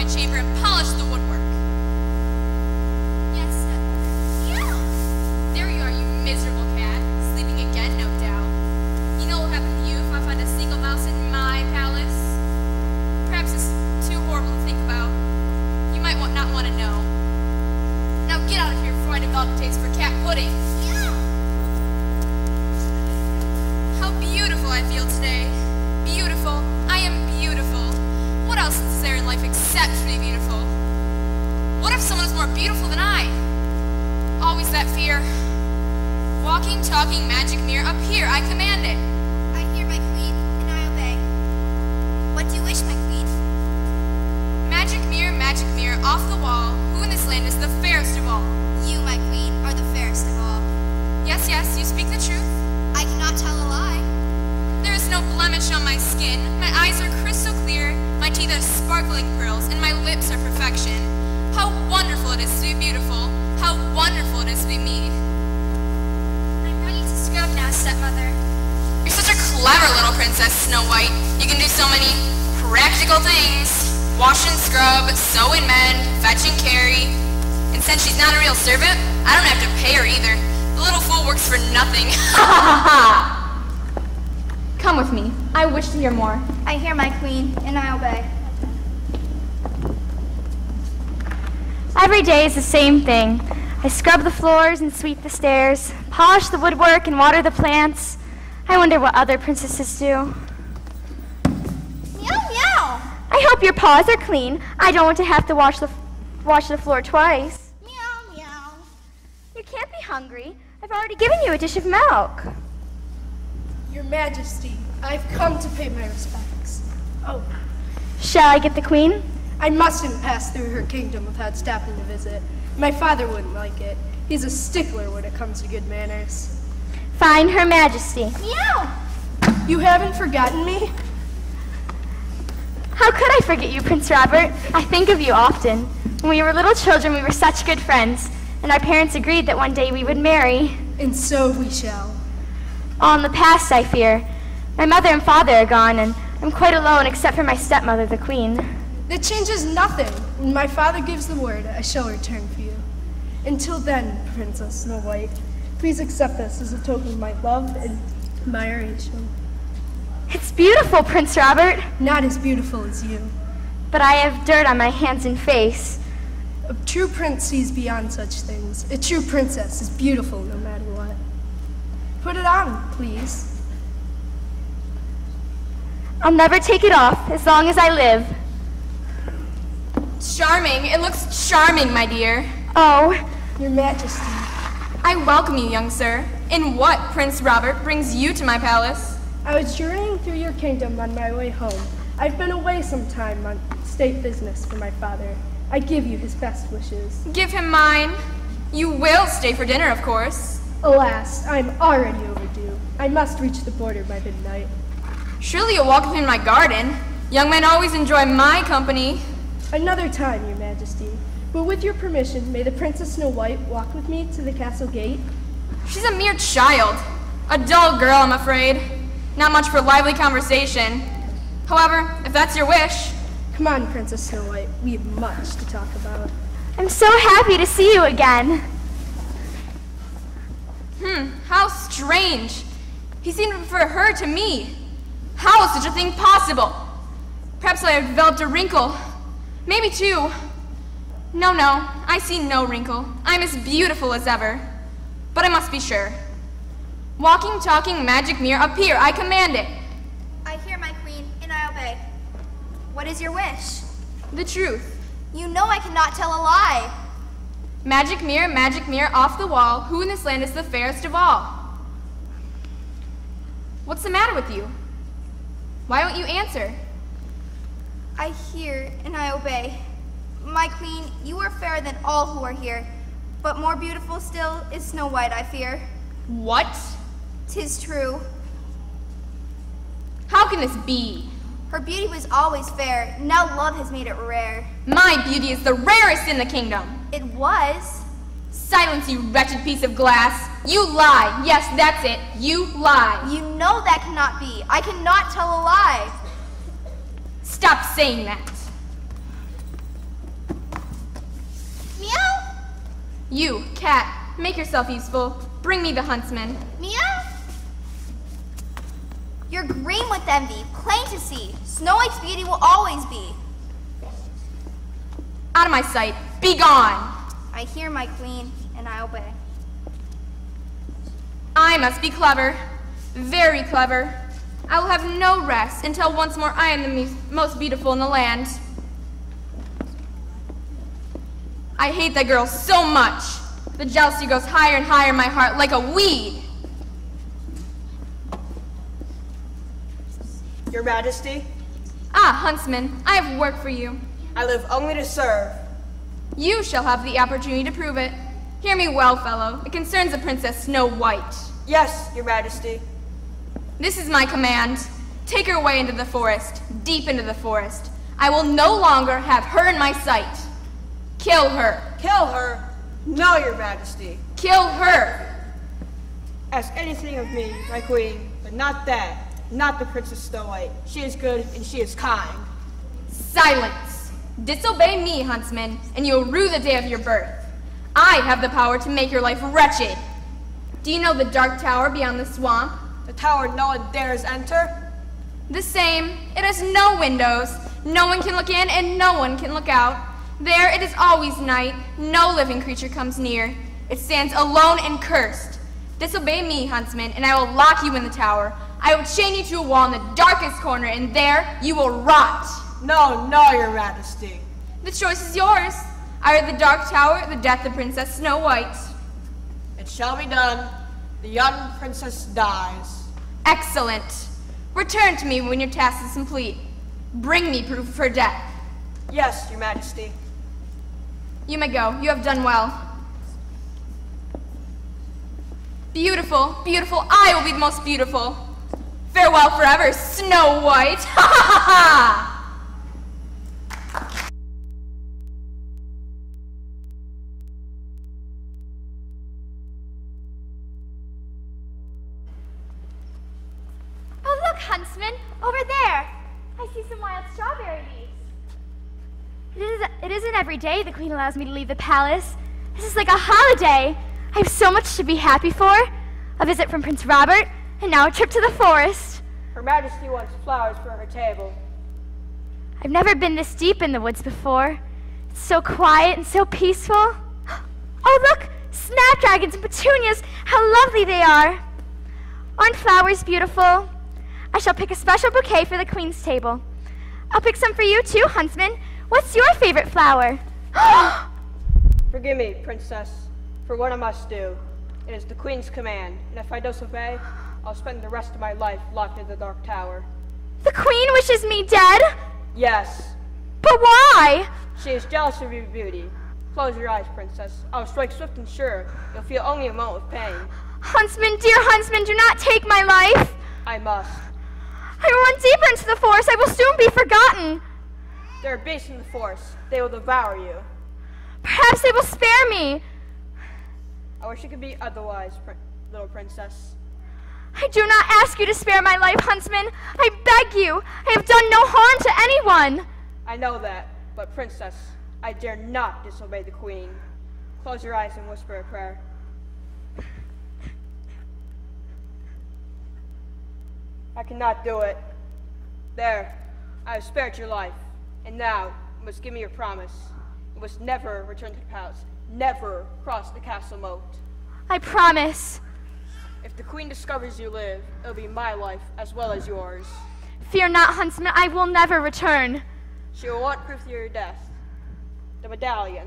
the chamber and polish the woodwork. Yes, meow. There you are, you miserable cat. Sleeping again, no doubt. You know what will happen to you if I find a single mouse in my palace? Perhaps it's too horrible to think about. You might not want to know. Now get out of here before I develop a taste for cat pudding. Meow. How beautiful I feel today. Beautiful. I am beautiful. What else is there in life except to be beautiful? What if someone is more beautiful than I? Always that fear. Walking, talking, magic mirror, up here, I command it. I hear, my queen, and I obey. What do you wish, my queen? Magic mirror, off the wall, who in this land is the fairest of all? You, my queen, are the fairest of all. Yes, yes, you speak the truth. I cannot tell a lie. There is no blemish on my skin. My eyes are crystal clear, my teeth are sparkling pearls, and my lips are perfection. How wonderful it is to be beautiful. How wonderful it is to be me. I'm ready to scrub now, stepmother. You're such a clever little princess, Snow White. You can do so many practical things. Wash and scrub, sew and mend, fetch and carry. And since she's not a real servant, I don't have to pay her either. The little fool works for nothing. Ha ha ha! Come with me. I wish to hear more. I hear, my queen, and I obey. Every day is the same thing. I scrub the floors and sweep the stairs, polish the woodwork and water the plants. I wonder what other princesses do. Meow, meow. I hope your paws are clean. I don't want to have to wash the floor twice. Meow, meow. You can't be hungry. I've already given you a dish of milk. Your Majesty, I've come to pay my respects. Oh, Shall I get the queen? I mustn't pass through her kingdom without stopping to visit. My father wouldn't like it. He's a stickler when it comes to good manners. Fine, Her Majesty. Meow. You haven't forgotten me? How could I forget you, Prince Robert? I think of you often. When we were little children, we were such good friends, and our parents agreed that one day we would marry. And so we shall. All in the past, I fear. My mother and father are gone, and I'm quite alone except for my stepmother, the queen. That changes nothing. When my father gives the word, I shall return for you. Until then, Princess Snow White, please accept this as a token of my love and admiration. It's beautiful, Prince Robert, Not as beautiful as you. but I have dirt on my hands and face. A true prince sees beyond such things. A true princess is beautiful no matter what. Put it on, please. I'll never take it off as long as I live. Charming. It looks charming, my dear. Oh, Your Majesty, I welcome you, young sir. In what, Prince Robert, brings you to my palace? I was journeying through your kingdom on my way home. I've been away some time on state business for my father. I give you his best wishes. Give him mine. You will stay for dinner, of course. Alas, I'm already overdue. I must reach the border by midnight. Surely you'll walk with me in my garden. Young men always enjoy my company. Another time, Your Majesty. But with your permission, may the Princess Snow White walk with me to the castle gate? She's a mere child. A dull girl, I'm afraid. Not much for lively conversation. However, if that's your wish. Come on, Princess Snow White. We have much to talk about. I'm so happy to see you again. How strange. He seemed to prefer her to me. How is such a thing possible? Perhaps I have developed a wrinkle. Maybe two. No, I see no wrinkle. I'm as beautiful as ever. But I must be sure. Walking, talking, magic mirror, up here, I command it. I hear, my queen, and I obey. What is your wish? The truth. You know I cannot tell a lie. Magic mirror, off the wall, who in this land is the fairest of all? What's the matter with you? Why don't you answer? I hear, and I obey. My queen, you are fairer than all who are here, but more beautiful still is Snow White, I fear. What? 'Tis true. How can this be? Her beauty was always fair, now love has made it rare. My beauty is the rarest in the kingdom. It was. Silence, you wretched piece of glass. You lie. Yes, that's it. You lie. You know that cannot be. I cannot tell a lie. Stop saying that. You, cat, make yourself useful. Bring me the huntsman. Mia? You're green with envy, plain to see. Snow White's beauty will always be. Out of my sight. Be gone. I hear, my queen, and I obey. I must be clever. Very clever. I will have no rest until once more I am the most beautiful in the land. I hate that girl so much. The jealousy goes higher and higher in my heart like a weed. Your Majesty, Ah, huntsman, I have work for you. I live only to serve. You shall have the opportunity to prove it. Hear me well, fellow. It concerns the Princess Snow White. Yes, Your Majesty. This is my command. Take her away into the forest, deep into the forest. I will no longer have her in my sight. Kill her. Kill her? No, Your Majesty. Kill her. Ask anything of me, my queen, but not that. Not the Princess Snow White. She is good and she is kind. Silence. Disobey me, huntsman, and you will rue the day of your birth. I have the power to make your life wretched. Do you know the dark tower beyond the swamp? The tower no one dares enter? The same. It has no windows. No one can look in and no one can look out. There it is always night. No living creature comes near. It stands alone and cursed. Disobey me, huntsman, and I will lock you in the tower. I will chain you to a wall in the darkest corner, and there you will rot. No, no, Your Majesty. The choice is yours. Either the dark tower or the death of Princess Snow White. It shall be done. The young princess dies. Excellent. Return to me when your task is complete. Bring me proof of her death. Yes, Your Majesty. You may go. You have done well. Beautiful, beautiful. I will be the most beautiful. Farewell forever, Snow White. Ha ha ha! Oh, look, huntsman, over there. I see some wild strawberry leaves. It isn't every day the queen allows me to leave the palace. This is like a holiday. I have so much to be happy for. A visit from Prince Robert, and now a trip to the forest. Her Majesty wants flowers for her table. I've never been this deep in the woods before. It's so quiet and so peaceful. Oh, look, snapdragons and petunias. How lovely they are. Aren't flowers beautiful? I shall pick a special bouquet for the queen's table. I'll pick some for you too, huntsman. What's your favorite flower? Forgive me, princess, for what I must do. It is the queen's command, and if I disobey, I'll spend the rest of my life locked in the dark tower. The queen wishes me dead? Yes. But why? She is jealous of your beauty. Close your eyes, princess. I will strike swift and sure. You'll feel only a moment of pain. Huntsman, dear huntsman, do not take my life. I must. I will run deeper into the forest. I will soon be forgotten. There are beasts in the forest. They will devour you. Perhaps they will spare me. I wish it could be otherwise, little princess. I do not ask you to spare my life, huntsman. I beg you. I have done no harm to anyone. I know that, but princess, I dare not disobey the queen. Close your eyes and whisper a prayer. I cannot do it. There, I have spared your life. And now, you must give me your promise. You must never return to the palace. Never cross the castle moat. I promise. If the queen discovers you live, it'll be my life as well as yours. Fear not, huntsman. I will never return. She will want proof of your death. The medallion.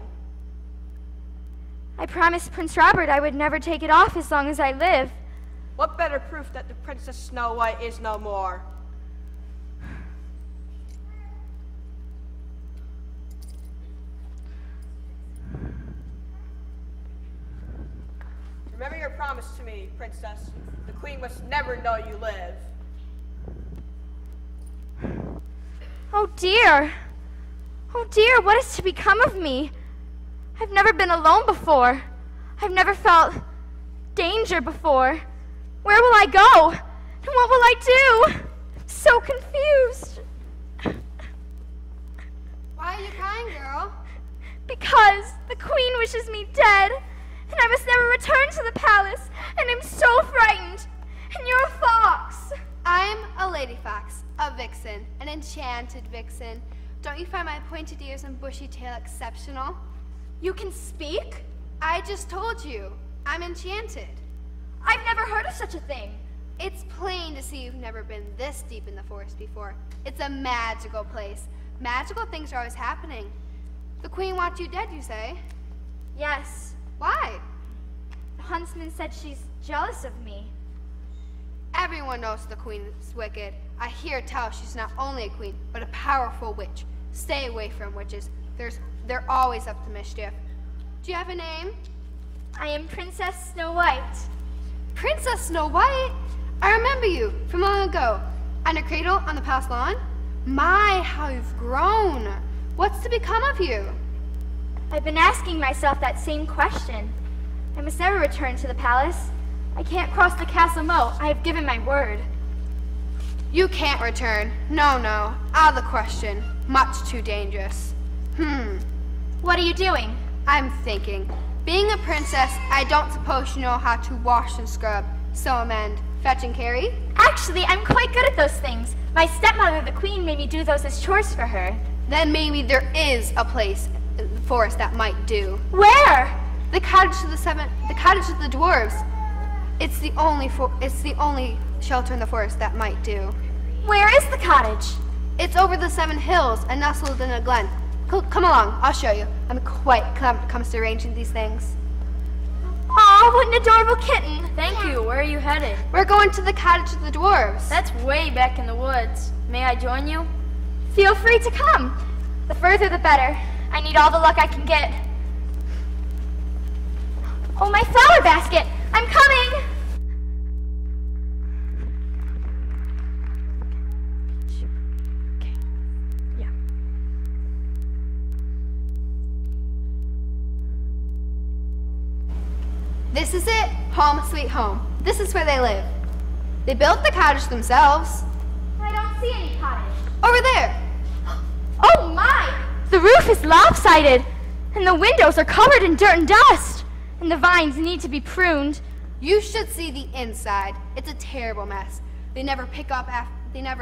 I promised Prince Robert I would never take it off as long as I live. What better proof that the Princess Snow White is no more? Remember your promise to me, princess. The queen must never know you live. Oh dear. Oh dear, what is to become of me? I've never been alone before. I've never felt danger before. Where will I go? And what will I do? I'm so confused. Why are you crying, girl? Because the queen wishes me dead, and I must never return to the palace, and I'm so frightened. And you're a fox. I'm a lady fox, a vixen, an enchanted vixen. Don't you find my pointed ears and bushy tail exceptional? You can speak? I just told you, I'm enchanted. I've never heard of such a thing. It's plain to see you've never been this deep in the forest before. It's a magical place. Magical things are always happening. The queen wants you dead, you say? Yes. Why? The huntsman said she's jealous of me. Everyone knows the queen is wicked. I hear tell she's not only a queen, but a powerful witch. Stay away from witches. They're always up to mischief. Do you have a name? I am Princess Snow White. Princess Snow White? I remember you from long ago. On a cradle on the palace lawn? My, how you've grown. What's to become of you? I've been asking myself that same question. I must never return to the palace. I can't cross the castle moat. I have given my word. You can't return. No, out of the question. Much too dangerous. What are you doing? I'm thinking. Being a princess, I don't suppose you know how to wash and scrub, sew and mend, fetch and carry? Actually, I'm quite good at those things. My stepmother, the queen, made me do those as chores for her. Then maybe there is a place in the forest that might do. Where? The cottage of the dwarves. It's the only shelter in the forest that might do. Where is the cottage? It's over the 7 hills and nestled in a glen. Come along, I'll show you. I'm quite clever when it comes to arranging these things. Aw, what an adorable kitten. Thank you. Where are you headed? We're going to the cottage of the dwarves. That's way back in the woods. May I join you? Feel free to come. The further the better. I need all the luck I can get. Oh, my flower basket! I'm coming! This is it, home sweet home. This is where they live. They built the cottage themselves. I don't see any cottage. Over there. Oh my! The roof is lopsided, and the windows are covered in dirt and dust, and the vines need to be pruned. You should see the inside. It's a terrible mess. They never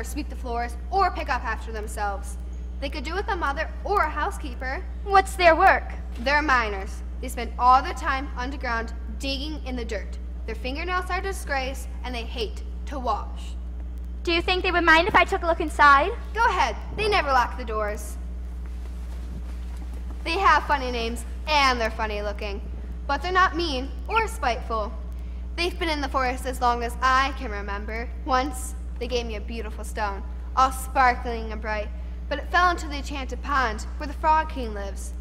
sweep the floors or pick up after themselves. They could do with a mother or a housekeeper. What's their work? They're miners. They spend all their time underground digging in the dirt. Their fingernails are a disgrace, and they hate to wash. Do you think they would mind if I took a look inside? Go ahead. They never lock the doors. They have funny names, and they're funny looking. But they're not mean or spiteful. They've been in the forest as long as I can remember. Once, they gave me a beautiful stone, all sparkling and bright, but it fell into the enchanted pond where the Frog King lives.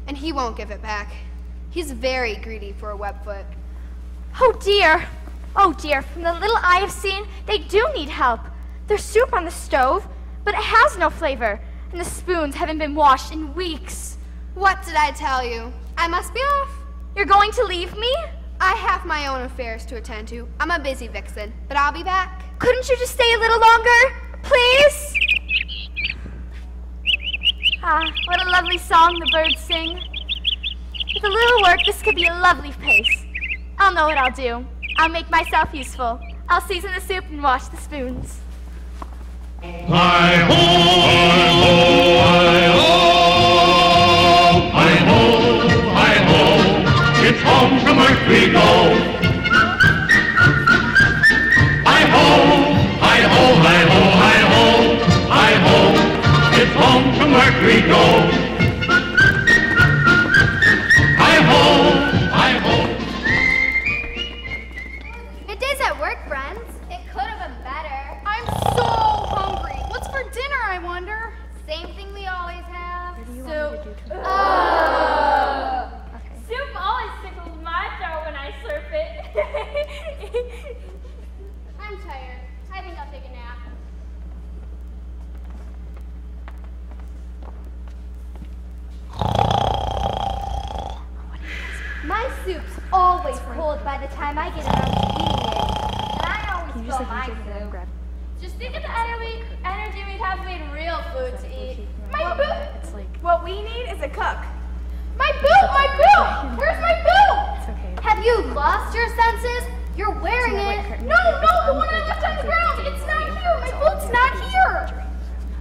And he won't give it back. He's very greedy for a webfoot. Oh dear! Oh dear, from the little I have seen, they do need help. There's soup on the stove, but it has no flavor, and the spoons haven't been washed in weeks. What did I tell you? I must be off. You're going to leave me? I have my own affairs to attend to. I'm a busy vixen, but I'll be back. Couldn't you just stay a little longer, please? Ah, what a lovely song the birds sing. With a little work, this could be a lovely place. I'll know what I'll do. I'll make myself useful. I'll season the soup and wash the spoons. Hi-ho, hi-ho, hi-ho, hi-ho, hi-ho, it's home from earth we go. Hi-ho, hi-ho, hi-ho, hi-ho, hi-ho, it's home from earth we go. Good days at work, friends. It could have been better. I'm so hungry. What's for dinner, I wonder? Same thing we always have. Soup. Soup always tickles my throat when I slurp it. I'm tired. I think I'll take a nap. My soup's always cold by the time I get around to eating it. And I always fill my soup. Just think of the energy we'd have if we had real food to eat. My boot! What we need is a cook. My boot! My boot! Where's my boot? okay. Have you lost your senses? You're wearing it. No, the one I left on the ground. It's not here. My boat's not here.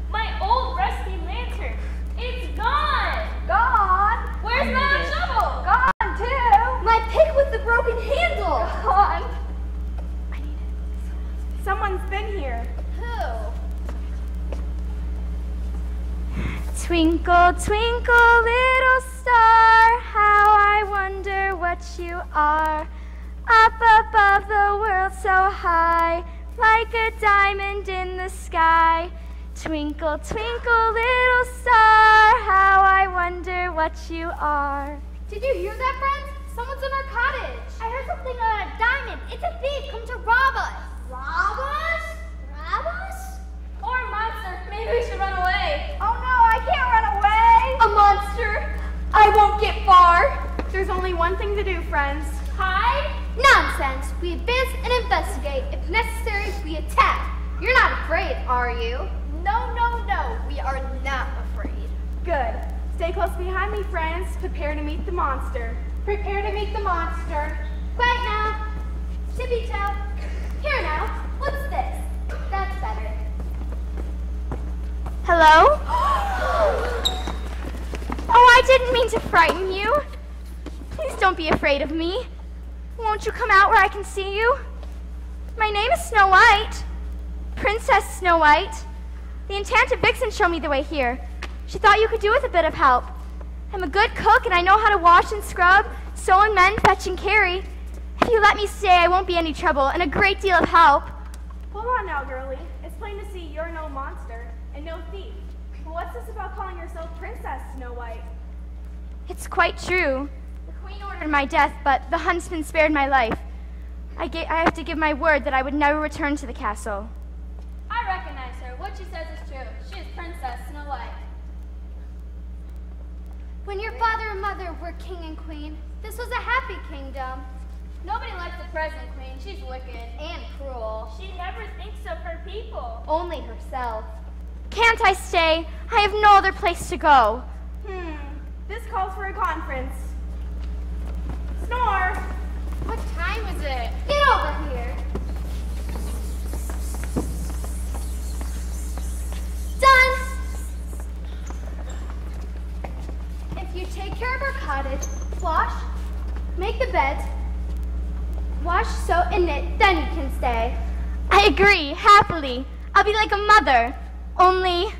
My old rusty lantern. It's gone. Gone. Where's my shovel? Gone too. My pick with the broken handle. Gone. Someone's been here. Who? Twinkle, twinkle, little star, how I wonder what you are. Up above the world so high, like a diamond in the sky. Twinkle, twinkle, little star, how I wonder what you are. Did you hear that, friends? Someone's in our cottage. I heard something on a diamond. It's a thief come to rob us. Rob us? Rob us? Or a monster. Maybe we should run away. Oh no, I can't run away. A monster? I won't get far. There's only one thing to do, friends. Hide? Nonsense. We advance and investigate. If necessary, we attack. You're not afraid, are you? No. We are not afraid. Good. Stay close behind me, friends. Prepare to meet the monster. Prepare to meet the monster. Quiet now. Tippy toe. Here now. What's this? That's better. Hello? Oh, I didn't mean to frighten you. Please don't be afraid of me. Won't you come out where I can see you? My name is Snow White. Princess Snow White. The enchanted vixen showed me the way here. She thought you could do with a bit of help. I'm a good cook and I know how to wash and scrub, sew and mend, fetch and carry. If you let me stay, I won't be any trouble and a great deal of help. Hold on now, girlie. It's plain to see you're no monster and no thief. But what's this about calling yourself Princess Snow White? It's quite true. The queen ordered my death, but the huntsman spared my life. I have to give my word that I would never return to the castle. I recognize her. What she says is true. She is Princess Snow White. When your father and mother were king and queen, this was a happy kingdom. Nobody likes the present queen. She's wicked. And cruel. She never thinks of her people. Only herself. Can't I stay? I have no other place to go. This calls for a conference. Snore! What time is it? Get over here. Done! If you take care of our cottage, wash, make the beds, wash, sew, and knit, then you can stay. I agree, happily. I'll be like a mother. Only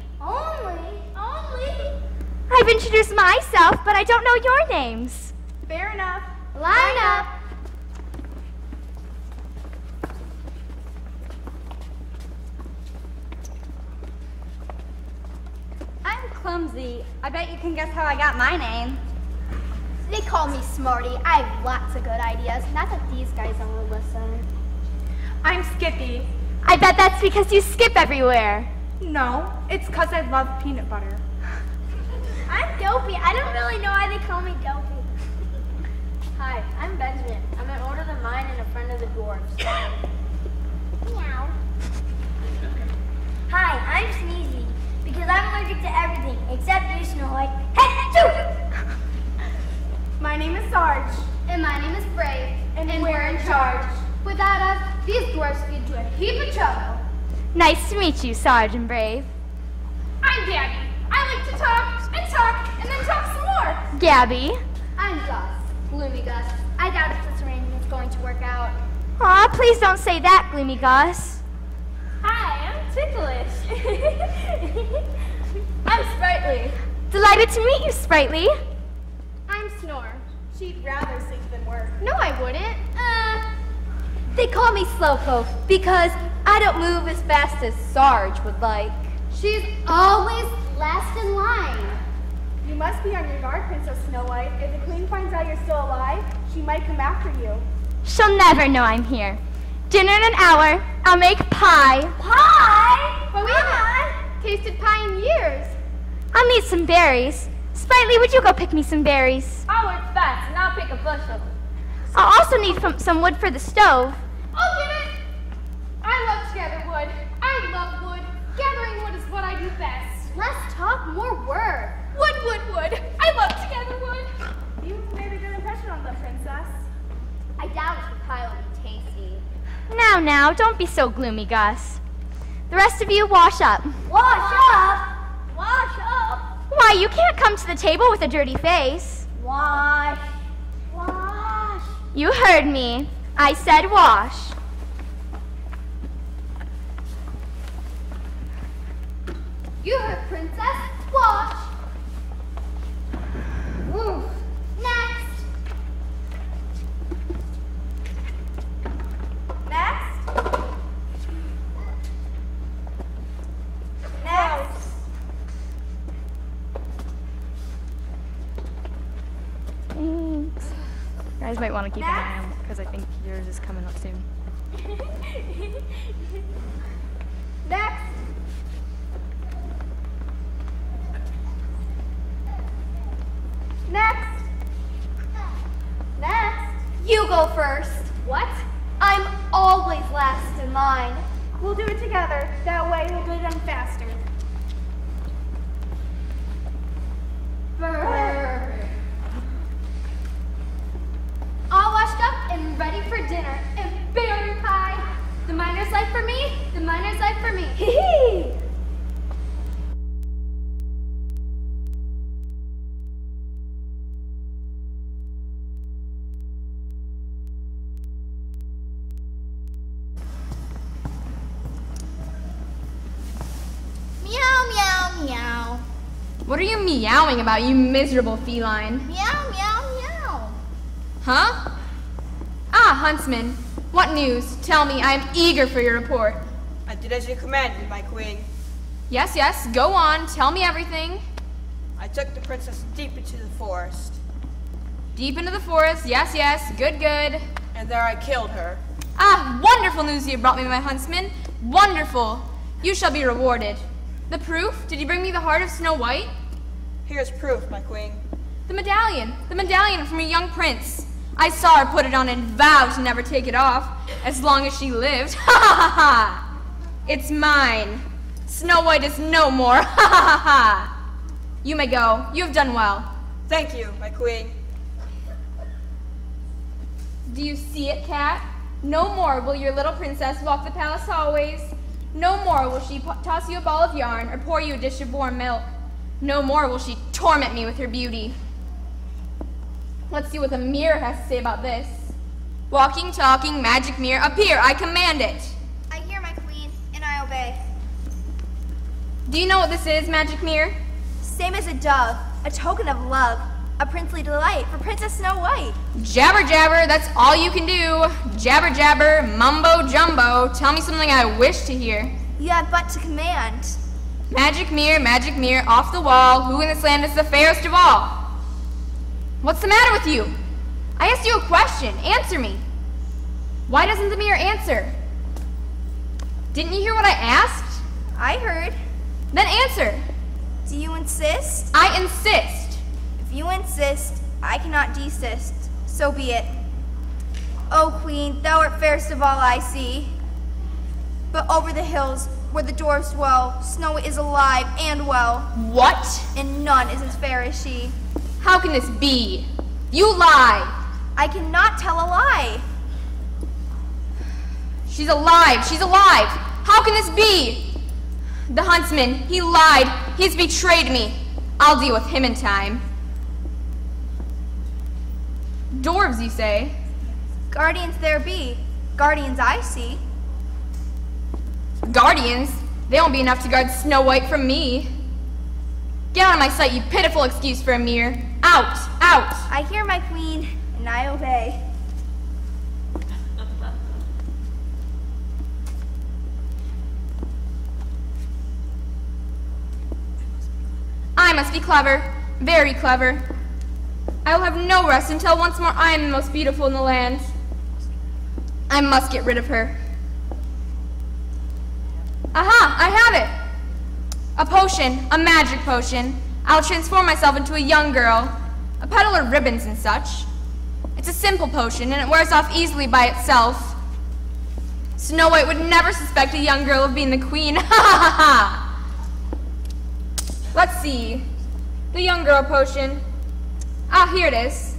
I've introduced myself, but I don't know your names. Fair enough. Line up. I'm clumsy. I bet you can guess how I got my name. They call me Smarty. I have lots of good ideas. Not that these guys don't will listen. I'm Skippy. I bet that's because you skip everywhere. No, it's because I love peanut butter. I'm Dopey. I don't really know why they call me Dopey. Hi, I'm Benjamin. I'm an older than mine and a friend of the dwarves. Meow. Hi, I'm Sneezy, because I'm allergic to everything except you, Snow White. My name is Sarge. And my name is Brave. And we're in charge. Without us, these dwarfs get into a heap of trouble. Nice to meet you, Sergeant Brave. I'm Gabby. I like to talk, and then talk some more. Gabby. I'm Gus. Gloomy Gus. I doubt if this arrangement's going to work out. Aw, please don't say that, Gloomy Gus. Hi, I'm Ticklish. I'm Sprightly. Delighted to meet you, Sprightly. I'm Snore. She'd rather sing than work. No, I wouldn't. They call me Slowpoke because I don't move as fast as Sarge would like. She's always last in line. You must be on your guard, Princess Snow White. If the queen finds out you're still alive, she might come after you. She'll never know I'm here. Dinner in an hour. I'll make pie. Pie? Well, we haven't tasted pie in years. I'll need some berries. Sprightly, would you go pick me some berries? I'll work fast, and I'll pick a bushel. I'll also need some wood for the stove. I'll get it. I love to gather wood. I love wood. Gathering wood is what I do best. Less talk, more work. Wood. I love to gather wood. You made a good impression on the princess. I doubt if the pie will be tasty. Now, don't be so gloomy, Gus. The rest of you, wash up. Wash up! Wash up! Why, you can't come to the table with a dirty face. Wash. Wash. You heard me. I said wash. You heard, Princess. Wash. Ooh. Next. Next. Next. Thanks. You guys might want to keep an eye on because I think yours is coming up soon. Next. Next. Next. You go first. What? I'm always last in line. We'll do it together. That way we'll get it done faster. Brr. All washed up and ready for dinner. And berry pie. The miner's life for me. The miner's life for me. Hee hee. Meow, meow, meow. What are you meowing about, you miserable feline? Meow, meow, meow. Huh? Ah, Huntsman. What news? Tell me, I am eager for your report. I did as you commanded, my queen. Yes, yes, go on. Tell me everything. I took the princess deep into the forest, Deep into the forest. Yes, yes. Good, good. and there I killed her. Ah, wonderful news you brought me, my huntsman. Wonderful. You shall be rewarded. The proof? Did you bring me the heart of Snow White? Here's proof, my queen. The medallion from a young prince. I saw her put it on and vowed to never take it off, as long as she lived. Ha ha ha ha! It's mine. Snow White is no more. Ha ha ha ha! You may go. You have done well. Thank you, my queen. Do you see it, Cat? No more will your little princess walk the palace hallways. No more will she toss you a ball of yarn or pour you a dish of warm milk. No more will she torment me with her beauty. Let's see what the mirror has to say about this. Walking, talking, magic mirror, appear, I command it. I hear, my queen, and I obey. Do you know what this is, magic mirror? Same as a dove, a token of love, a princely delight for Princess Snow White. Jabber, jabber, that's all you can do. Jabber, jabber, mumbo, jumbo, tell me something I wish to hear. You have but to command. Magic mirror, off the wall, who in this land is the fairest of all? What's the matter with you? I asked you a question, answer me. Why doesn't the mirror answer? Didn't you hear what I asked? I heard. Then answer. Do you insist? I insist. If you insist, I cannot desist. So be it. O Queen, thou art fairest of all I see. But over the hills, where the dwarfs dwell, Snow White is alive and well. What? And none is as fair as she. How can this be? You lie. I cannot tell a lie. She's alive. She's alive. How can this be? The huntsman, he lied. He's betrayed me. I'll deal with him in time. Dwarves, you say? Guardians there be. Guardians I see. Guardians? They won't be enough to guard Snow White from me. Get out of my sight, you pitiful excuse for a mirror. Out! Out! I hear, my queen, and I obey. I must be clever. Very clever. I will have no rest until once more I am the most beautiful in the land. I must get rid of her. Aha! I have it! A potion, a magic potion. I'll transform myself into a young girl, a peddler of ribbons and such. It's a simple potion, and it wears off easily by itself. Snow White would never suspect a young girl of being the queen. Ha ha ha! Let's see. The young girl potion. Ah, here it is.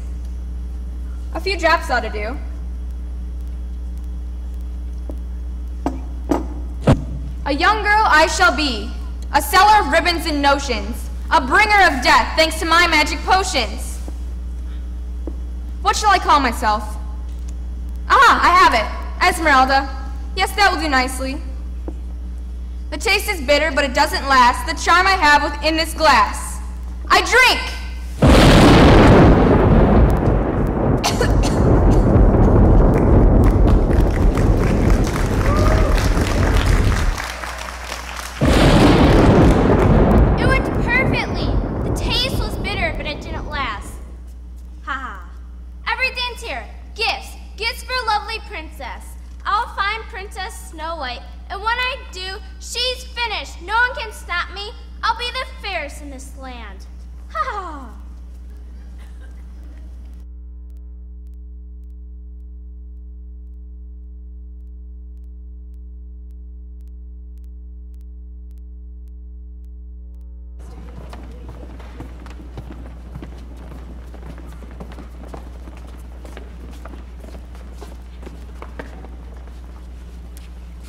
A few drops ought to do. A young girl I shall be, a seller of ribbons and notions, a bringer of death thanks to my magic potions. What shall I call myself? Aha, I have it. Esmeralda. Yes, that will do nicely. The taste is bitter, but it doesn't last. The charm I have within this glass. I drink! It worked perfectly. The taste was bitter, but it didn't last. Haha. Everything's here. Gifts. Gifts for lovely princess. I'll find Princess Snow White, and when I do, she's finished. No one can stop me. I'll be the fairest in this land. Ha ha!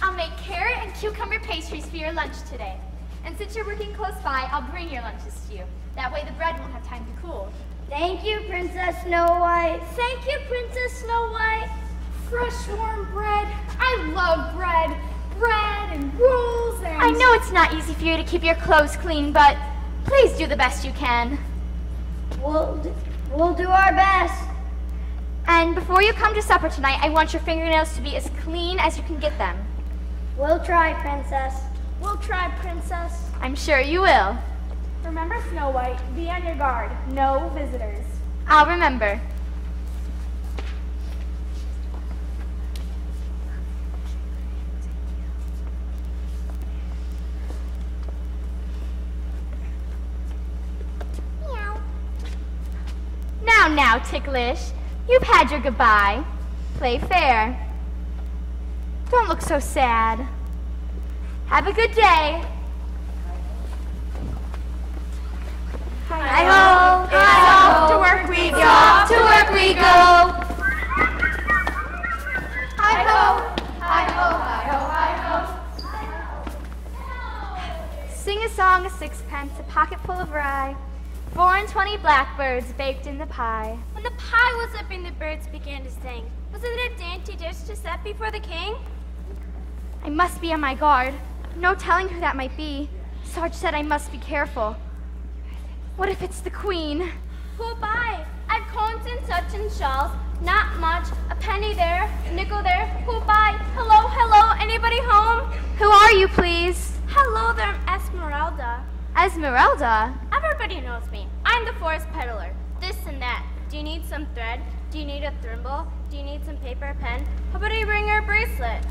I'll make carrot and cucumber pastries for your lunch today. And since you're working close by, I'll bring your lunches to you. That way the bread won't have time to cool. Thank you, Princess Snow White. Thank you, Princess Snow White. Fresh warm bread. I love bread. Bread and rolls and... I know it's not easy for you to keep your clothes clean, but please do the best you can. We'll do our best. And before you come to supper tonight, I want your fingernails to be as clean as you can get them. We'll try, Princess. We'll try, Princess. I'm sure you will. Remember, Snow White, be on your guard. No visitors. I'll remember. Meow. Now, Ticklish. You've had your goodbye. Play fair. Don't look so sad. Have a good day. Hi-ho, hi-ho, to work we go, to work we go. Hi-ho, hi-ho, hi-ho, hi-ho. Sing a song, a sixpence, a pocket full of rye, 4 and 20 blackbirds baked in the pie. When the pie was up and the birds began to sing, was it a dainty dish to set before the king? I must be on my guard. No telling who that might be. Sarge said I must be careful. What if it's the queen? Who'll buy? I've combs and such and shawls. Not much. A penny there, a nickel there. Who'll buy? Hello, hello, anybody home? Who are you, please? Hello there, I'm Esmeralda. Esmeralda? Everybody knows me. I'm the forest peddler. This and that. Do you need some thread? Do you need a thimble? Do you need some paper, a pen? How about I bring her a bracelet?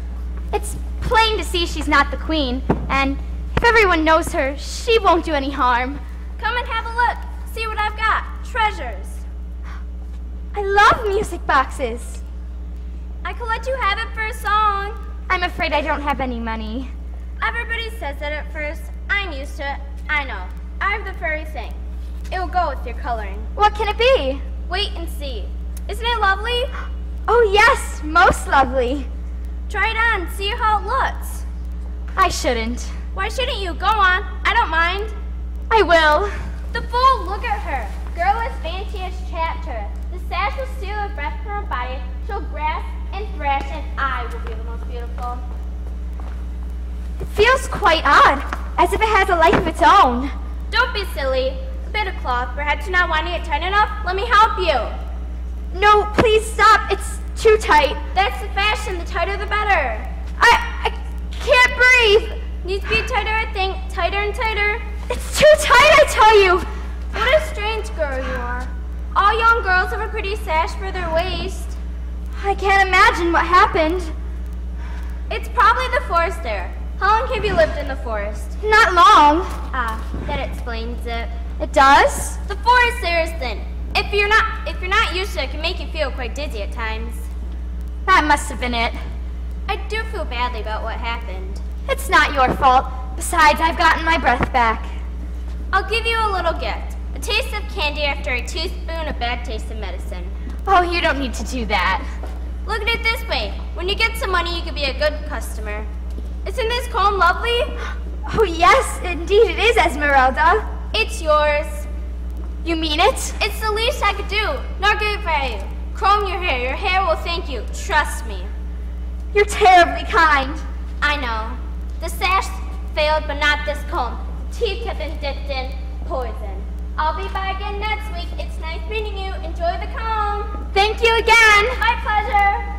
It's plain to see she's not the queen, and if everyone knows her, she won't do any harm. Come and have a look. See what I've got. Treasures. I love music boxes. I could let you have it for a song. I'm afraid I don't have any money. Everybody says that at first. I'm used to it. I know. I have the furry thing. It will go with your coloring. What can it be? Wait and see. Isn't it lovely? Oh yes, most lovely. Try it on. See how it looks. I shouldn't. Why shouldn't you? Go on. I don't mind. I will. The fool, look at her. Girl as fancy as chapter. The sash will steal her breath from her body. She'll grasp and thrash, and I will be the most beautiful. It feels quite odd, as if it has a life of its own. Don't be silly. A bit of cloth. Perhaps you're not wanting it tight enough? Let me help you. No, please stop. It's too tight. That's the fashion. The tighter the better. I can't breathe. Needs to be tighter, I think. Tighter and tighter. It's too tight, I tell you. What a strange girl you are. All young girls have a pretty sash for their waist. I can't imagine what happened. It's probably the forest there. How long have you lived in the forest? Not long. Ah, that explains it. It does? The forest there is thin. If you're not used to it, it can make you feel quite dizzy at times. That must have been it. I do feel badly about what happened. It's not your fault. Besides, I've gotten my breath back. I'll give you a little gift. A taste of candy after a teaspoon of bad taste of medicine. Oh, you don't need to do that. Look at it this way. When you get some money, you can be a good customer. It's in this comb lovely? Oh yes, indeed it is, Esmeralda. It's yours. You mean it? It's the least I could do. Not good for you. Comb your hair. Your hair will thank you. Trust me. You're terribly kind. I know. The sash failed, but not this comb. Teeth have been dipped in poison. I'll be back again next week. It's nice meeting you. Enjoy the comb. Thank you again. My pleasure.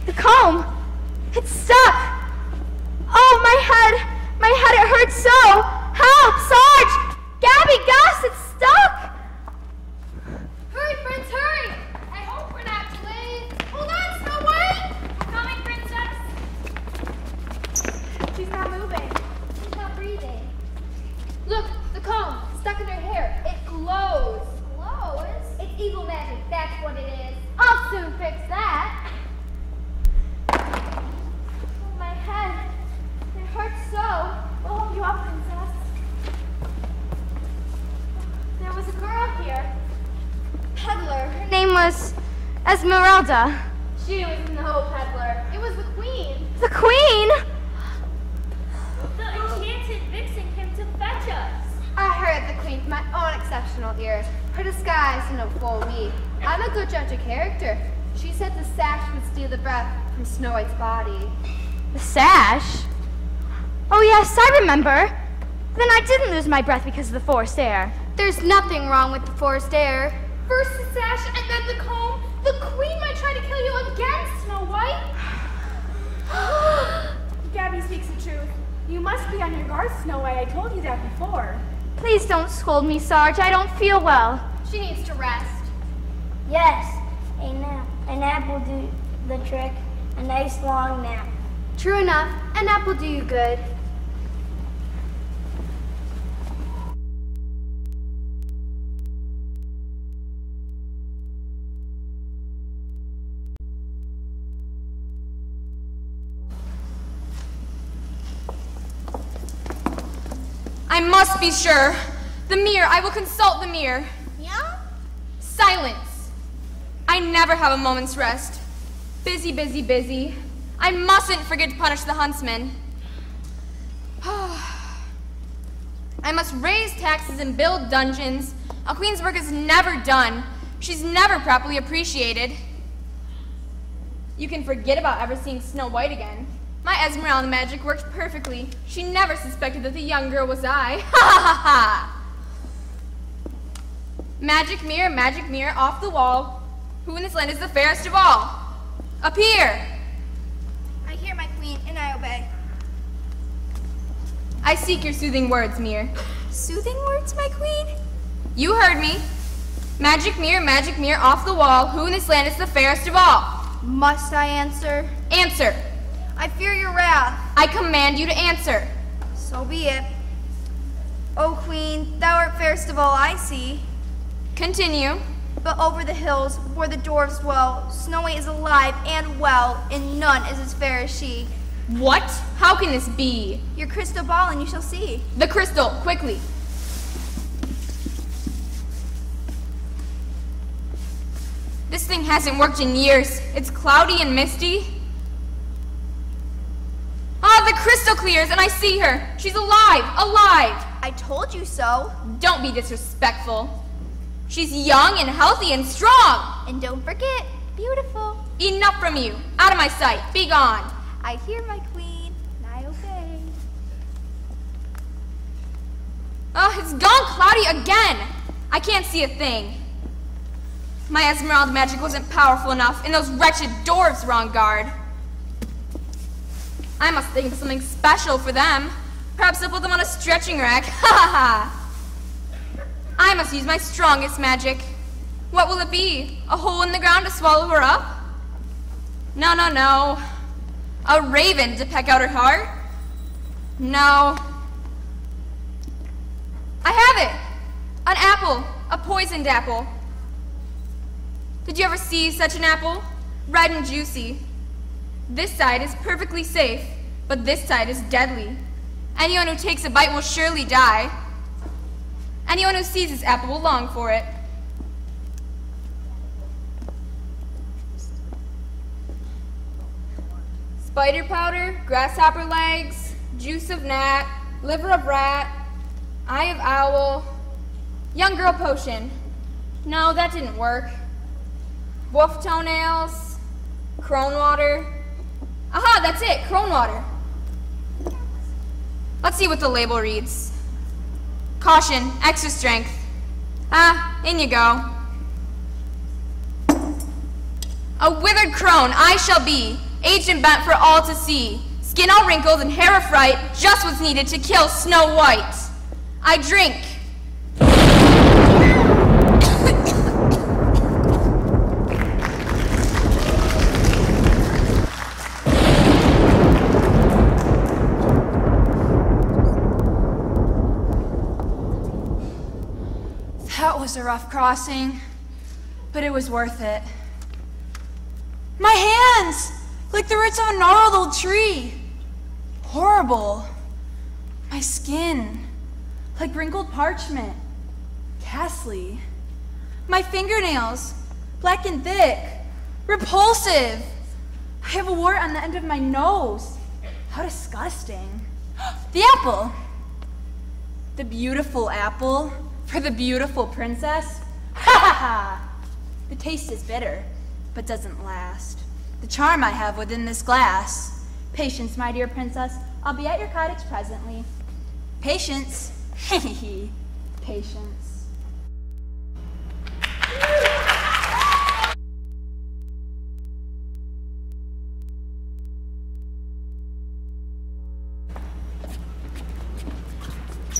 The comb. It's stuck. Oh, my head. My head, it hurts so. Help, Sarge. Gabby, Gus, it's stuck. Hurry, Prince, hurry! I hope we're not late. Hold on, Snow White! We're coming, Princess. She's not moving. She's not breathing. Look, the comb stuck in her hair. It glows. Glows? It's evil magic, that's what it is. I'll soon fix that. Oh, my head. It hurts so. We'll hold you up, Princess. There was a girl here. Peddler. Her name was Esmeralda. She was no peddler. It was the queen. The queen? The enchanted vixen came to fetch us. I heard the queen with my own exceptional ears. Her disguise didn't fool me. I'm a good judge of character. She said the sash would steal the breath from Snow White's body. The sash? Oh yes, I remember. Then I didn't lose my breath because of the forced air. There's nothing wrong with the forced air. First the sash and then the comb. The queen might try to kill you again, Snow White. Gabby speaks the truth. You must be on your guard, Snow White. I told you that before. Please don't scold me, Sarge. I don't feel well. She needs to rest. Yes, a nap. A nap will do the trick. A nice long nap. True enough, a nap will do you good. I must be sure. The mirror. I will consult the mirror. Yeah? Silence. I never have a moment's rest. Busy, busy, busy. I mustn't forget to punish the huntsman. I must raise taxes and build dungeons. A queen's work is never done. She's never properly appreciated. You can forget about ever seeing Snow White again. My Esmeralda magic worked perfectly. She never suspected that the young girl was I. Ha ha ha! Magic mirror off the wall. Who in this land is the fairest of all? Appear! I hear my queen, and I obey. I seek your soothing words, mirror. Soothing words, my queen? You heard me. Magic mirror off the wall. Who in this land is the fairest of all? Must I answer? Answer. I fear your wrath. I command you to answer. So be it. O queen, thou art fairest of all I see. Continue. But over the hills, where the dwarfs dwell, Snow White is alive and well, and none is as fair as she. What? How can this be? Your crystal ball, and you shall see. The crystal, quickly. This thing hasn't worked in years. It's cloudy and misty. Ah, the crystal clears, and I see her. She's alive, alive. I told you so. Don't be disrespectful. She's young and healthy and strong. And don't forget, beautiful. Enough from you. Out of my sight. Be gone. I hear my queen, and I obey. It's gone cloudy again. I can't see a thing. My Esmeralda magic wasn't powerful enough, and those wretched dwarves were on guard. I must think of something special for them. Perhaps I'll put them on a stretching rack. Ha ha ha! I must use my strongest magic. What will it be? A hole in the ground to swallow her up? No, no, no. A raven to peck out her heart? No. I have it! An apple. A poisoned apple. Did you ever see such an apple? Red and juicy. This side is perfectly safe, but this side is deadly. Anyone who takes a bite will surely die. Anyone who sees this apple will long for it. spider powder, grasshopper legs, juice of gnat, liver of rat, eye of owl, young girl potion. No, that didn't work. Wolf toenails, crone water. Aha, that's it, crone water. Let's see what the label reads. Caution, extra strength. Ah, in you go. A withered crone I shall be, aged and bent for all to see. Skin all wrinkled and hair of fright, just what's needed to kill Snow White. I drink. That was a rough crossing, but it was worth it. My hands! Like the roots of a gnarled old tree. Horrible. My skin, like wrinkled parchment. Ghastly. My fingernails, black and thick. Repulsive. I have a wart on the end of my nose. How disgusting. The apple. The beautiful apple for the beautiful princess. Ha ha ha! The taste is bitter, but doesn't last. The charm I have within this glass. Patience, my dear princess. I'll be at your cottage presently. Patience. Hehehe. Patience.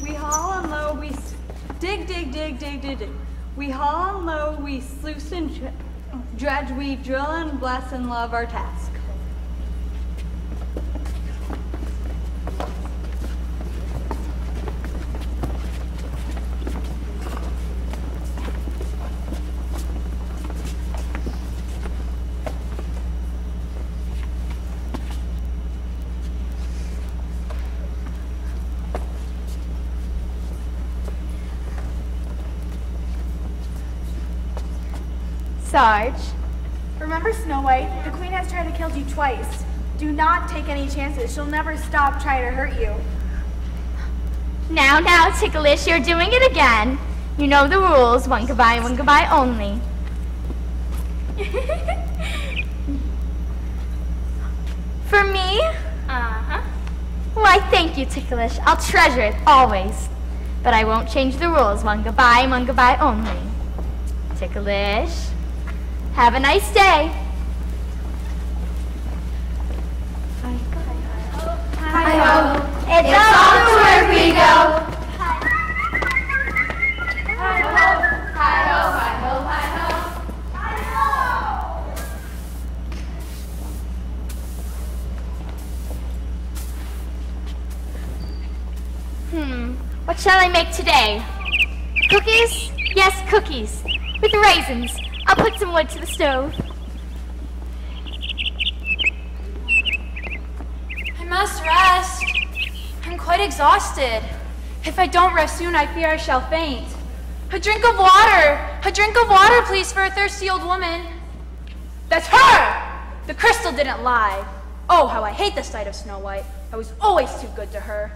We haul on low, we dig, dig, dig, dig, dig, dig. We haul on low, we sluice and dredge, we drill and bless and love our task. Sarge. Remember Snow White? The Queen has tried to kill you twice. Do not take any chances. She'll never stop trying to hurt you. Now, Ticklish, you're doing it again. You know the rules. One goodbye only. For me? Uh-huh. Why, thank you, Ticklish. I'll treasure it always. But I won't change the rules. One goodbye only. Ticklish. Have a nice day. Hi-ho, it's off to work we go. Hi-ho, hi-ho, hi-ho, hi-ho. What shall I make today? Cookies? Yes, cookies. With raisins. I'll put some wood to the stove. I must rest. I'm quite exhausted. If I don't rest soon, I fear I shall faint. A drink of water! A drink of water, please, for a thirsty old woman. That's her! The crystal didn't lie. Oh, how I hate the sight of Snow White. I was always too good to her.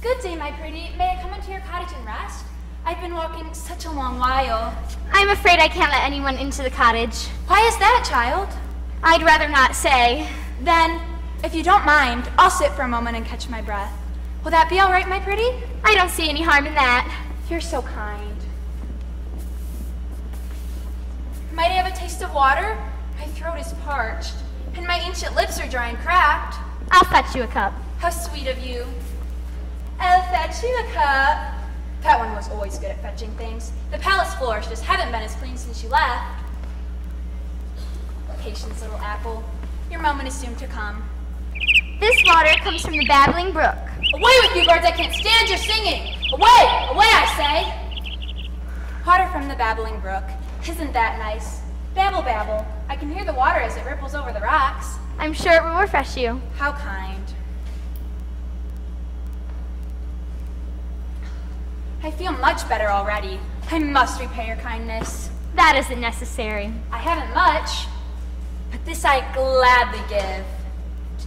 Good day, my pretty. May I come into your cottage and rest? I've been walking such a long while. I'm afraid I can't let anyone into the cottage. Why is that, child? I'd rather not say. Then, if you don't mind, I'll sit for a moment and catch my breath. Will that be all right, my pretty? I don't see any harm in that. You're so kind. Might I have a taste of water? My throat is parched, and my ancient lips are dry and cracked. I'll fetch you a cup. How sweet of you. I'll fetch you a cup. That one was always good at fetching things. The palace floors just haven't been as clean since you left. Patience, little apple. Your moment is soon to come. This water comes from the babbling brook. Away with you, birds! I can't stand your singing! Away! Away, I say! Water from the babbling brook. Isn't that nice? Babble, babble. I can hear the water as it ripples over the rocks. I'm sure it will refresh you. How kind. I feel much better already. I must repay your kindness. That isn't necessary. I haven't much, but this I gladly give.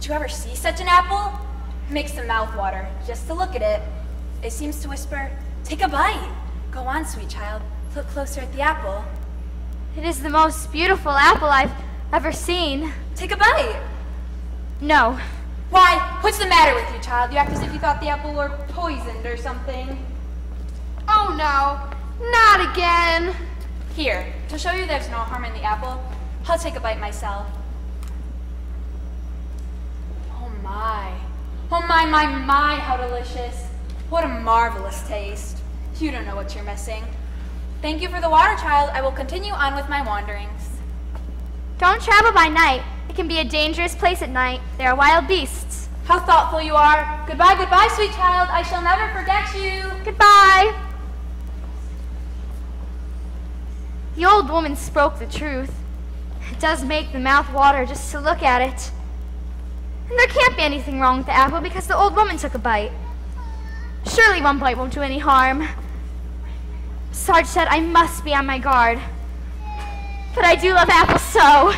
Did you ever see such an apple? It makes the mouth water just to look at it. It seems to whisper, take a bite. Go on, sweet child. Look closer at the apple. It is the most beautiful apple I've ever seen. Take a bite. No. Why? What's the matter with you, child? You act as if you thought the apple were poisoned or something. Oh no, not again. Here, to show you there's no harm in the apple, I'll take a bite myself. Oh my. Oh my, how delicious. What a marvelous taste. You don't know what you're missing. Thank you for the water, child. I will continue on with my wanderings. Don't travel by night. It can be a dangerous place at night. There are wild beasts. How thoughtful you are. Goodbye, goodbye, sweet child. I shall never forget you. Goodbye. The old woman spoke the truth. It does make the mouth water just to look at it. And there can't be anything wrong with the apple because the old woman took a bite. Surely one bite won't do any harm. Sarge said I must be on my guard. But I do love apples so.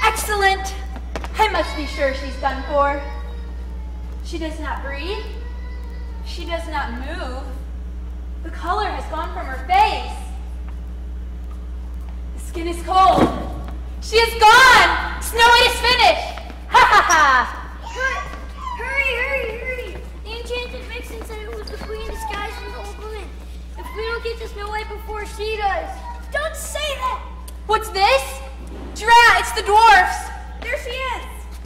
Excellent! I must be sure she's done for. She does not breathe. She does not move. The color has gone from her face. The skin is cold. She is gone! Snow White is finished! Ha ha ha! Hurry! The enchanted vixen said it was the queen disguised as an old woman. If we don't get to Snow White before she does. Don't say that! What's this? Drat, it's the dwarfs! There she is!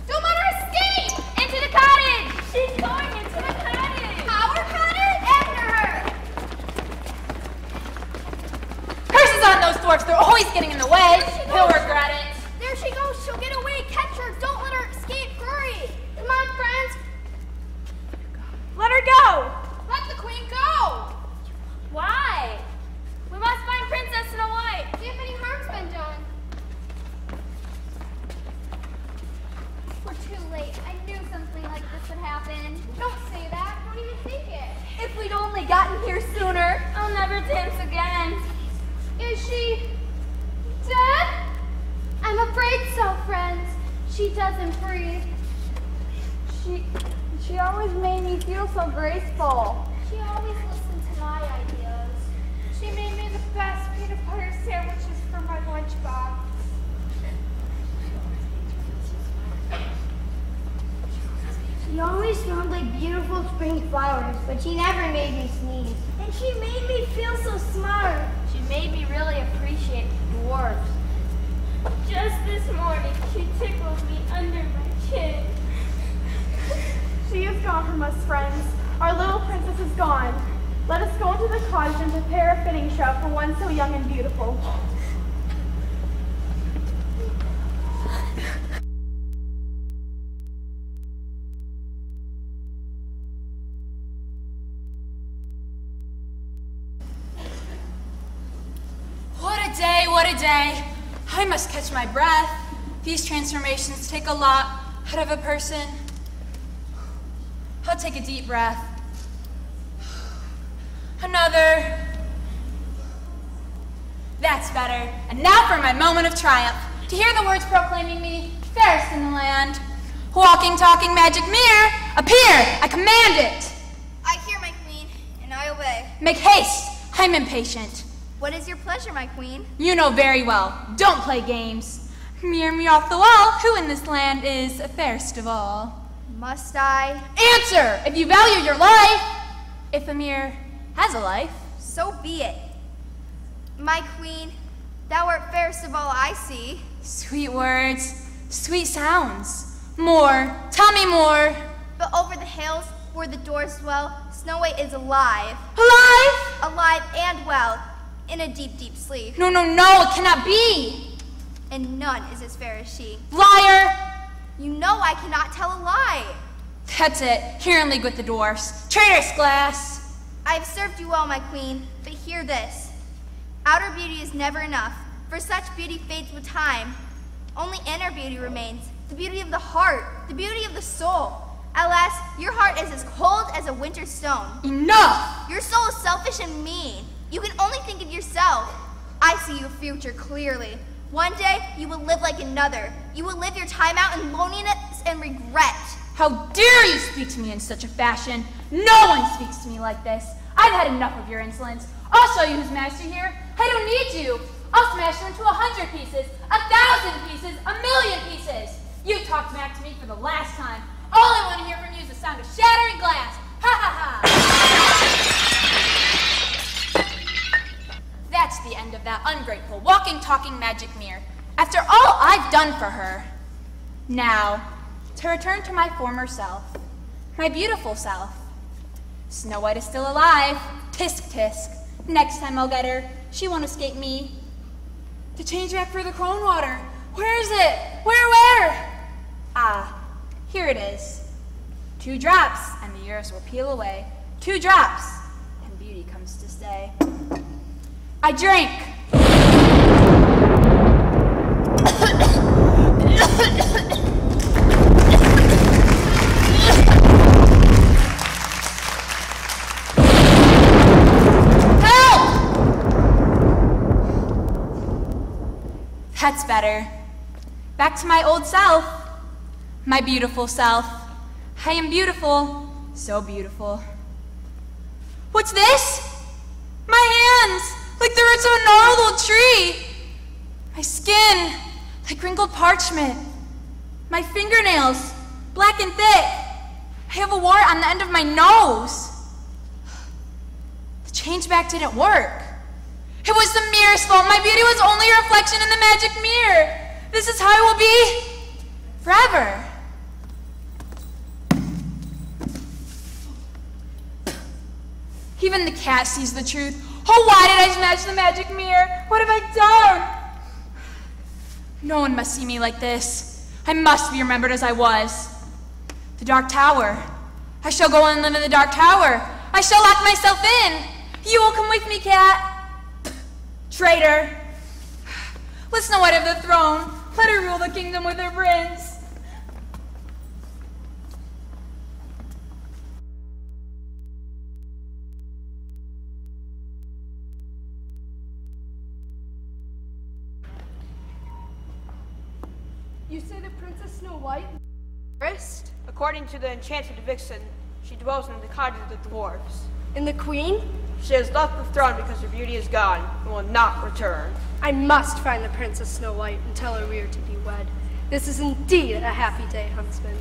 Don't let her escape! Into the cottage! She's going into the cottage! Our cottage? After her! Curses on those dwarfs, they're always getting in the way. He'll regret it. There she goes! She'll get away! Catch her! Don't let her escape! Hurry! Come on, friends! Let her go! Let the queen go! Why? We must find Princess Snow White! See if any harm's been done. We're too late. I knew something like this would happen. Don't say that. Don't even think it. If we'd only gotten here sooner. I'll never dance again. Is she dead? I'm afraid so, friends. She doesn't breathe. She always made me feel so graceful. She always listened to my ideas. She made me the best peanut butter sandwiches for my lunchbox. She always smelled like beautiful spring flowers, but she never made me sneeze. And she made me feel so smart. She made me really appreciate dwarves. Just this morning, she tickled me under my chin. She is gone from us, friends. Our little princess is gone. Let us go into the cottage and prepare a fitting shroud for one so young and beautiful. What a day. I must catch my breath. These transformations take a lot out of a person. I'll take a deep breath. Another. That's better. And now for my moment of triumph. To hear the words proclaiming me fairest in the land. Walking, talking, magic mirror, appear! I command it! I hear, my queen, and I obey. Make haste! I'm impatient. What is your pleasure, my queen? You know very well. Don't play games. Mirror me off the wall. Who in this land is fairest of all? Must I? Answer! If you value your life! If a mirror has a life. So be it. My queen, thou art fairest of all I see. Sweet words, sweet sounds. More, tell me more. But over the hills, where the doors dwell, Snow White is alive. Alive? Alive and well, in a deep, deep sleep. No, it cannot be. And none is as fair as she. Liar! You know I cannot tell a lie. That's it. You're in league with the dwarfs. Traitorous glass. I have served you well, my queen, but hear this. Outer beauty is never enough, for such beauty fades with time. Only inner beauty remains, the beauty of the heart, the beauty of the soul. Alas, your heart is as cold as a winter stone. Enough! Your soul is selfish and mean. You can only think of yourself. I I see your future clearly. One day, you will live like another. You will live your time out in loneliness and regret. How dare you speak to me in such a fashion? No one speaks to me like this. I've had enough of your insolence. I'll show you who's master here. I don't need you. I'll smash you into 100 pieces, 1,000 pieces, 1,000,000 pieces. You talked back to me for the last time. All I want to hear from you is the sound of shattering glass. Ha ha ha! That's the end of that ungrateful, walking, talking magic mirror. After all I've done for her. Now, to return to my former self, my beautiful self. Snow White is still alive. Tisk tisk. Next time I'll get her. She won't escape me. To change back for the crone water. Where is it? Where? Ah, here it is. 2 drops, and the years will peel away. 2 drops, and beauty comes to stay. I drink. That's better. Back to my old self. My beautiful self. I am beautiful. So beautiful. What's this? My hands! Like the roots of a gnarled old tree. My skin, like wrinkled parchment. My fingernails, black and thick. I have a wart on the end of my nose. The change back didn't work. It was the mirror's fault. My beauty was only a reflection in the magic mirror. This is how it will be forever. Even the cat sees the truth. Oh, why did I smash the magic mirror? What have I done? No one must see me like this. I must be remembered as I was. The Dark Tower. I shall go and live in the Dark Tower. I shall lock myself in. You will come with me, cat. Traitor! Let Snow White have the throne. Let her rule the kingdom with her prince. You say the Princess Snow White? Forest? According to the enchanted vixen, she dwells in the cottage of the dwarves. And the Queen? She has left the throne because her beauty is gone and will not return. I must find the Princess Snow White and tell her we are to be wed. This is indeed a happy day, huntsman.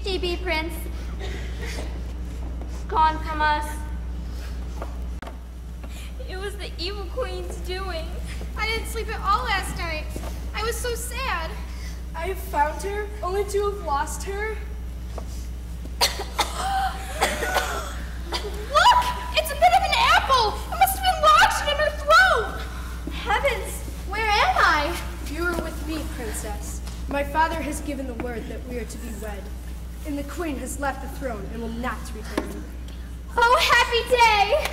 She be, Prince. Gone from us. It was the evil queen's doing. I didn't sleep at all last night. I was so sad. I have found her, only to have lost her. Look! It's a bit of an apple! It must have been lodged in her throat! Heavens, where am I? You are with me, Princess. My father has given the word that we are to be wed. And the Queen has left the throne and will not return. Oh, happy day!